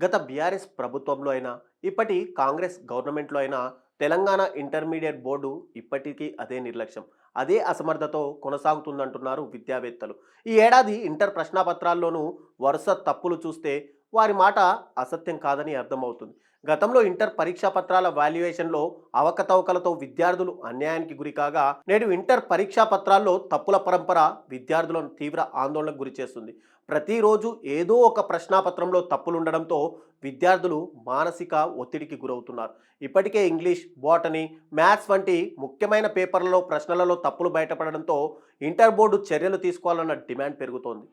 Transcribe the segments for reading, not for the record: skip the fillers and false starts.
గత బీఆర్ఎస్ ప్రభుత్వంలో అయినా ఇప్పటి కాంగ్రెస్ గవర్నమెంట్లో అయినా తెలంగాణ ఇంటర్మీడియట్ బోర్డు ఇప్పటికీ అదే నిర్లక్ష్యం, అదే అసమర్థతో కొనసాగుతుందంటున్నారు విద్యావేత్తలు. ఈ ఏడాది ఇంటర్ ప్రశ్నాపత్రాల్లోనూ వరుస తప్పులు చూస్తే వారి మాట అసత్యం కాదని అర్థమవుతుంది. గతంలో ఇంటర్ పరీక్షా పత్రాల వాల్యుయేషన్లో అవకతవకలతో విద్యార్థులు అన్యాయానికి గురికాగా నేడు ఇంటర్ పరీక్షా పత్రాల్లో తప్పుల పరంపర విద్యార్థులను తీవ్ర ఆందోళనకు గురిచేస్తుంది. ప్రతిరోజు ఏదో ఒక ప్రశ్నాపత్రంలో తప్పులుండడంతో విద్యార్థులు మానసిక ఒత్తిడికి గురవుతున్నారు. ఇప్పటికే ఇంగ్లీష్, బోటనీ, మ్యాథ్స్ వంటి ముఖ్యమైన పేపర్లలో ప్రశ్నలలో తప్పులు బయటపడడంతో ఇంటర్ బోర్డు చర్యలు తీసుకోవాలన్న డిమాండ్ పెరుగుతోంది.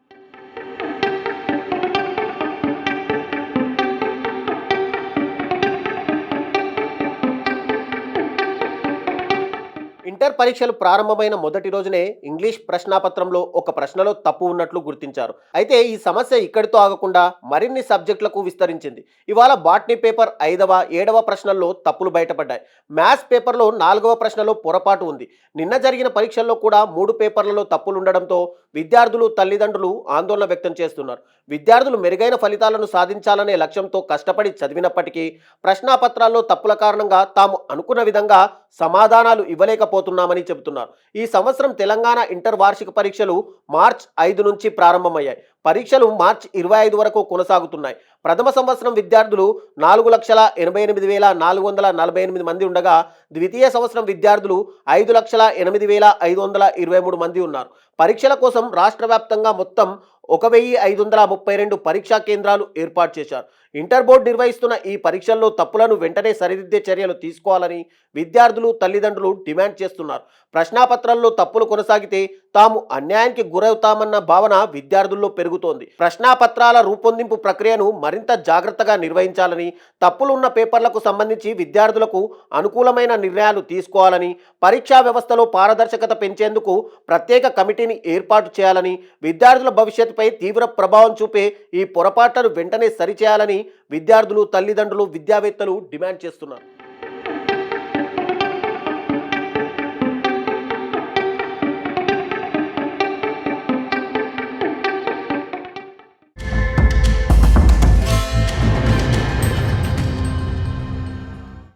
ఇంటర్ పరీక్షలు ప్రారంభమైన మొదటి రోజునే ఇంగ్లీష్ ప్రశ్నాపత్రంలో ఒక ప్రశ్నలో తప్పు ఉన్నట్లు గుర్తించారు. అయితే ఈ సమస్య ఇక్కడితో ఆగకుండా మరిన్ని సబ్జెక్టులకు విస్తరించింది. ఇవాళ బాటనీ పేపర్ 5వ, 7వ ప్రశ్నల్లో తప్పులు బయటపడ్డాయి. మ్యాథ్స్ పేపర్లో 4వ ప్రశ్నలో పొరపాటు ఉంది. నిన్న జరిగిన పరీక్షల్లో కూడా 3 పేపర్లలో తప్పులుండడంతో విద్యార్థులు, తల్లిదండ్రులు ఆందోళన వ్యక్తం చేస్తున్నారు. విద్యార్థులు మెరుగైన ఫలితాలను సాధించాలనే లక్ష్యంతో కష్టపడి చదివినప్పటికీ ప్రశ్నాపత్రాల్లో తప్పుల కారణంగా తాము అనుకున్న విధంగా సమాధానాలు ఇవ్వలేకపోతున్నామని చెబుతున్నారు. ఈ సంవత్సరం తెలంగాణ ఇంటర్ వార్షిక పరీక్షలు మార్చి 5 నుంచి ప్రారంభమయ్యాయి. పరీక్షలు మార్చి 25 వరకు కొనసాగుతున్నాయి. ప్రథమ సంవత్సరం విద్యార్థులు 4,88,448 మంది ఉండగా ద్వితీయ సంవత్సరం విద్యార్థులు 5,08,523 మంది ఉన్నారు. పరీక్షల కోసం రాష్ట్ర వ్యాప్తంగా మొత్తం 1,532 పరీక్షా కేంద్రాలు ఏర్పాటు చేశారు. ఇంటర్ బోర్డు నిర్వహిస్తున్న ఈ పరీక్షల్లో తప్పులను వెంటనే సరిదిద్దే చర్యలు తీసుకోవాలని విద్యార్థులు, తల్లిదండ్రులు డిమాండ్ చేస్తున్నారు. ప్రశ్నాపత్రాల్లో తప్పులు కొనసాగితే తాము అన్యాయానికి గురవుతామన్న భావన విద్యార్థుల్లో పెరుగుతోంది. ప్రశ్నాపత్రాల రూపొందింపు ప్రక్రియను మరింత జాగ్రత్తగా నిర్వహించాలని, తప్పులున్న పేపర్లకు సంబంధించి విద్యార్థులకు అనుకూలమైన నిర్ణయాలు తీసుకోవాలని, పరీక్షా వ్యవస్థలో పారదర్శకత పెంచేందుకు ప్రత్యేక కమిటీని ఏర్పాటు చేయాలని, విద్యార్థుల భవిష్యత్తుపై తీవ్ర ప్రభావం చూపే ఈ పొరపాట్లను వెంటనే సరిచేయాలని విద్యార్థులు, తల్లిదండ్రులు, విద్యావేత్తలు డిమాండ్ చేస్తున్నారు.